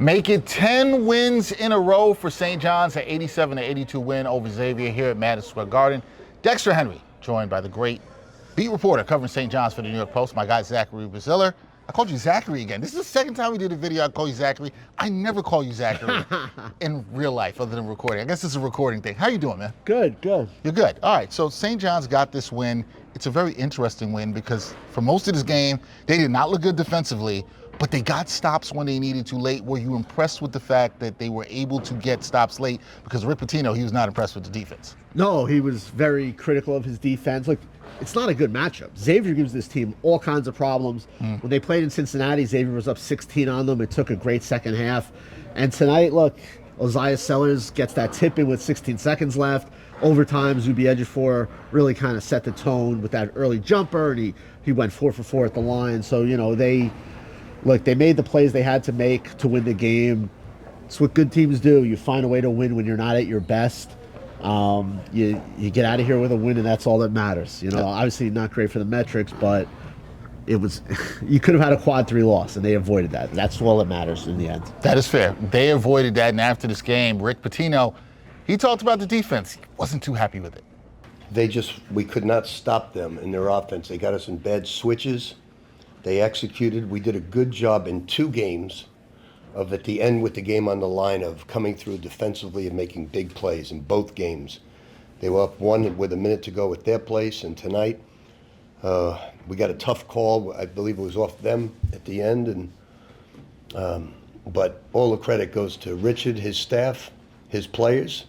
Make it 10 wins in a row for St. John's, an 87-82 win over Xavier here at Madison Square Garden. Dexter Henry, joined by the great beat reporter covering St. John's for the New York Post, my guy Zachary Braziller. I called you Zachary again. This is the second time we did a video I call you Zachary. I never call you Zachary in real life other than recording. I guess it's a recording thing. How you doing, man? Good, good. You're good. All right, so St. John's got this win. It's a very interesting win because for most of this game, they did not look good defensively, but they got stops when they needed to late. Were you impressed with the fact that they were able to get stops late? Because Rick Pitino, he was not impressed with the defense. No, he was very critical of his defense. Look, it's not a good matchup. Xavier gives this team all kinds of problems. When they played in Cincinnati, Xavier was up 16 on them. It took a great second half. And tonight, look, Ejiofor gets that tip in with 16 seconds left. Overtime, Zuby Ejiofor really kind of set the tone with that early jumper, and he went 4 for 4 at the line. So, you know, they made the plays they had to make to win the game. It's what good teams do. You find a way to win when you're not at your best. You get out of here with a win, and that's all that matters. You know, obviously not great for the metrics, but it was. You could have had a quad 3 loss, and they avoided that. That's all that matters in the end. That is fair. They avoided that, and after this game, Rick Pitino, he talked about the defense. He wasn't too happy with it. We could not stop them in their offense. They got us in bad switches. They executed. We did a good job in 2 games of at the end with the game on the line of coming through defensively and making big plays in both games. They were up 1 with a minute to go at their place, and tonight we got a tough call. I believe it was off them at the end, but all the credit goes to Richard, his staff, his players.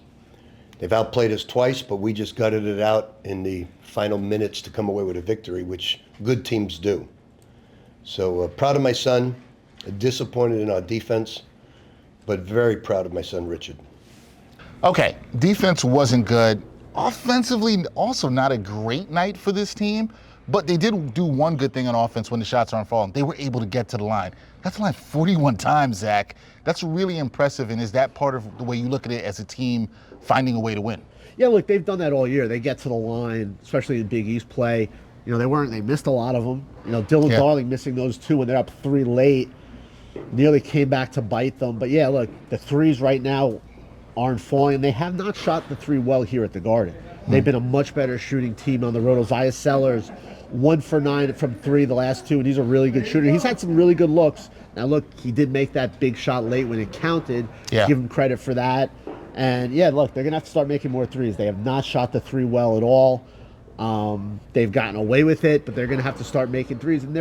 They've outplayed us twice, but we just gutted it out in the final minutes to come away with a victory, which good teams do. So proud of my son, disappointed in our defense, but very proud of my son, Richard. Okay, defense wasn't good. Offensively, also not a great night for this team, but they did do one good thing on offense when the shots aren't falling. They were able to get to the line. That's the line 41 times, Zach. That's really impressive, and is that part of the way you look at it as a team finding a way to win? Yeah, look, they've done that all year. They get to the line, especially in Big East play. You know, they missed a lot of them. You know, Dylan Darling missing those 2 when they're up 3 late. Nearly came back to bite them. But yeah, look, the threes right now aren't falling. They have not shot the 3 well here at the Garden. They've been a much better shooting team on the road. Ejiofor, 1 for 9 from 3 the last 2, and he's a really good shooter. He's had some really good looks. Now look, he did make that big shot late when it counted. Yeah. Give him credit for that. And yeah, look, they're gonna have to start making more threes. They have not shot the 3 well at all. They've gotten away with it, but they're gonna have to start making threes. And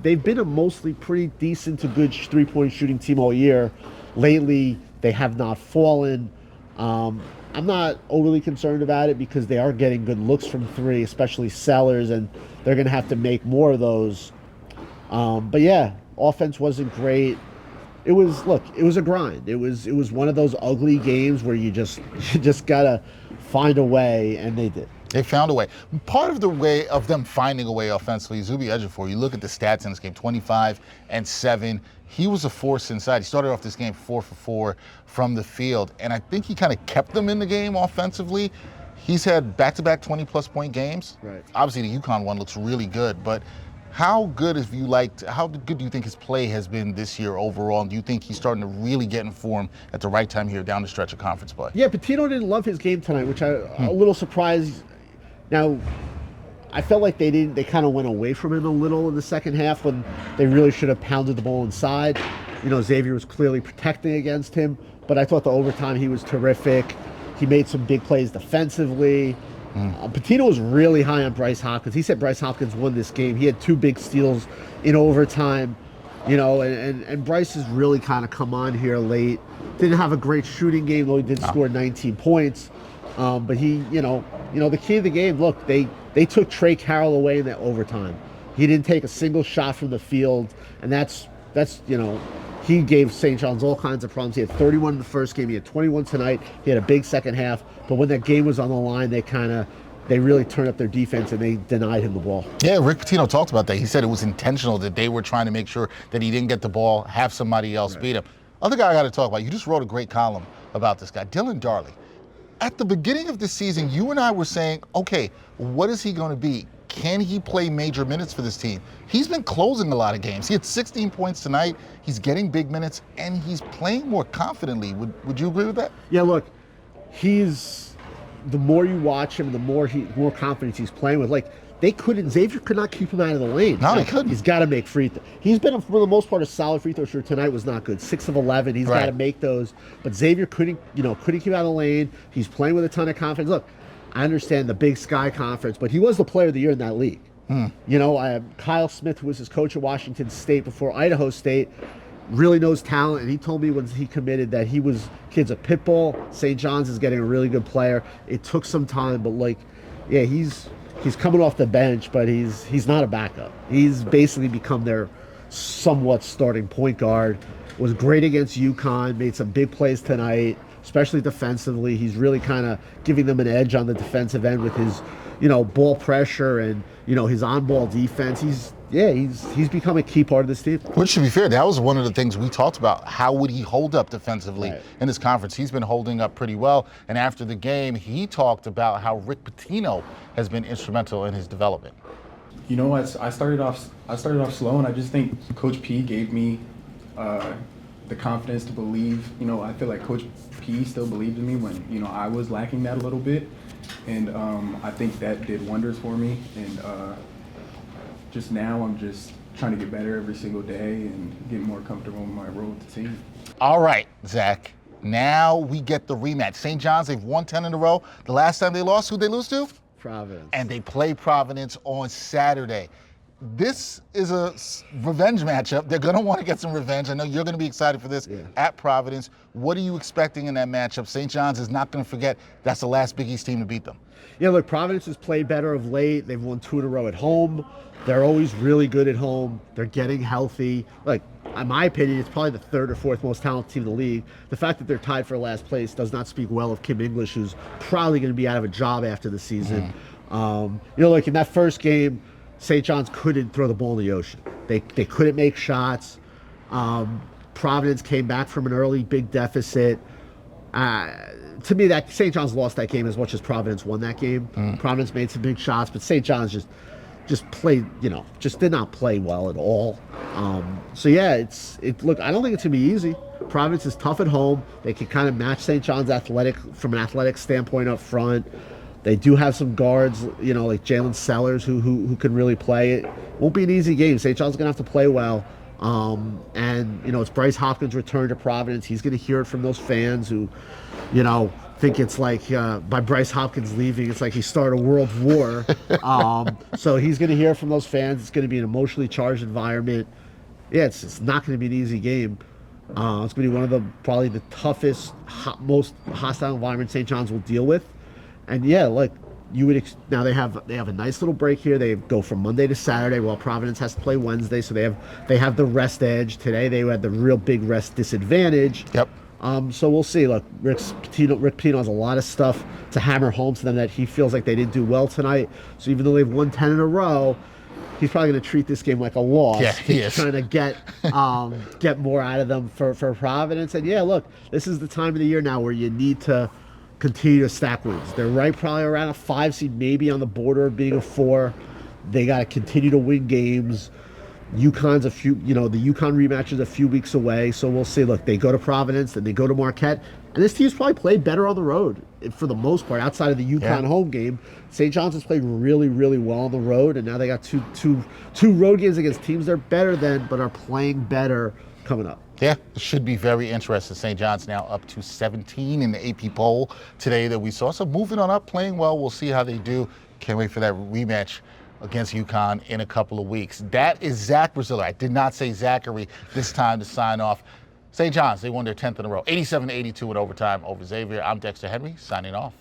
they've been a mostly pretty decent to good 3-point shooting team all year. Lately, they have not fallen. I'm not overly concerned about it because they are getting good looks from 3, especially Sellers, and they're going to have to make more of those. But yeah, offense wasn't great. It was a grind. It was one of those ugly games where you just got to find a way, and they did. They found a way. Part of the way of them finding a way offensively, Zuby Ejiofor, you look at the stats in this game, 25 and 7. He was a force inside. He started off this game 4 for 4 from the field, and I think he kind of kept them in the game offensively. He's had back-to-back 20-plus point games. Right. Obviously, the UConn one looks really good, but how good do you think his play has been this year overall? And do you think he's starting to really get in form at the right time here down the stretch of conference play? Yeah, Pitino didn't love his game tonight, which I'm a little surprised. Now, I felt like they kind of went away from him a little in the second half when they really should have pounded the ball inside. You know, Xavier was clearly protecting against him, but I thought the overtime he was terrific. He made some big plays defensively. Pitino was really high on Bryce Hopkins. He said Bryce Hopkins won this game. He had 2 big steals in overtime, you know, and Bryce has really kind of come on here late. Didn't have a great shooting game, though he did score 19 points. But he, you know, the key of the game, look, they took Trey Carroll away in that overtime. He didn't take a single shot from the field, and that's you know, he gave St. John's all kinds of problems. He had 31 in the first game. He had 21 tonight. He had a big second half. But when that game was on the line, they really turned up their defense and they denied him the ball. Yeah, Rick Pitino talked about that. He said it was intentional, that they were trying to make sure that he didn't get the ball, have somebody else beat him. Other guy I got to talk about, you just wrote a great column about this guy, Dylan Darling. At the beginning of the season, you and I were saying, okay, what is he going to be? can he play major minutes for this team? He's been closing a lot of games. He had 16 points tonight. He's getting big minutes, and he's playing more confidently. Would you agree with that? Yeah, look, the more you watch him, the more confidence he's playing with. Like, Xavier could not keep him out of the lane. No, he couldn't. He's got to make free throws. He's been, for the most part, a solid free throw shooter. Tonight was not good. 6 of 11. He's got to make those. But Xavier couldn't keep out of the lane. He's playing with a ton of confidence. Look, I understand the Big Sky Conference, but he was the player of the year in that league. Kyle Smith, who was his coach at Washington State before Idaho State, really knows talent, and he told me when he committed that kid's a pit bull. St. John's is getting a really good player. It took some time, but he's coming off the bench, but he's not a backup. He's basically become their somewhat starting point guard. Was great against UConn, made some big plays tonight, especially defensively. He's really kind of giving them an edge on the defensive end with his, ball pressure and, his on-ball defense. He's become a key part of this team. Which, to be fair, that was one of the things we talked about. How would he hold up defensively in this conference? He's been holding up pretty well. And after the game, he talked about how Rick Pitino has been instrumental in his development. I started off slow, and I just think Coach P gave me the confidence to believe. I feel like Coach P still believed in me when I was lacking that a little bit, and I think that did wonders for me. And just now, I'm just trying to get better every single day and get more comfortable in my role with the team. All right, Zach. Now we get the rematch. St. John's, they've won 10 in a row. The last time they lost, who'd they lose to? Providence. And they play Providence on Saturday. This is a revenge matchup. They're going to want to get some revenge. I know you're going to be excited for this at Providence. What are you expecting in that matchup? St. John's is not going to forget that's the last Big East team to beat them. Yeah, look, Providence has played better of late. They've won 2 in a row at home. They're always really good at home. They're getting healthy. Like, in my opinion, it's probably the 3rd or 4th most talented team in the league. The fact that they're tied for last place does not speak well of Kim English, who's probably going to be out of a job after the season. Like in that first game, St. John's couldn't throw the ball in the ocean. They couldn't make shots. Providence came back from an early big deficit. To me, that St. John's lost that game as much as Providence won that game. Providence made some big shots, but St. John's just played, just did not play well at all. Look, I don't think it's gonna be easy. Providence is tough at home. They can kind of match St. John's from an athletic standpoint up front. They do have some guards, like Jalen Sellers, who can really play. It won't be an easy game. St. John's gonna have to play well. It's Bryce Hopkins' return to Providence. He's gonna hear it from those fans who, think it's like by Bryce Hopkins leaving, it's like he started a world war. So he's going to hear from those fans. It's going to be an emotionally charged environment. Yeah, it's not going to be an easy game. It's going to be one of probably the toughest, most hostile environments St. John's will deal with. And now they have a nice little break here. They go from Monday to Saturday, while Providence has to play Wednesday. So they have the rest edge. Today they had the real big rest disadvantage. Yep. So we'll see. Look, Rick Pitino has a lot of stuff to hammer home to them that he feels like they didn't do well tonight. So even though they've won 10 in a row, he's probably going to treat this game like a loss. Yeah, he is. Trying to get more out of them for Providence. And look, this is the time of the year now where you need to continue to stack wins. They're probably around a 5 seed, maybe on the border of being a 4. They got to continue to win games. UConn's the UConn rematch is a few weeks away, so we'll see. Look, they go to Providence, then they go to Marquette, and this team's probably played better on the road for the most part, outside of the UConn home game. St. John's has played really, really well on the road, and now they got two road games against teams they're better than, but are playing better coming up. Yeah, it should be very interesting. St. John's now up to 17 in the AP poll today that we saw. So moving on up, playing well. We'll see how they do. Can't wait for that rematch against UConn in a couple of weeks. That is Zach Braziller. I did not say Zachary this time to sign off. St. John's, they won their 10th in a row, 87-82 in overtime over Xavier. I'm Dexter Henry, signing off.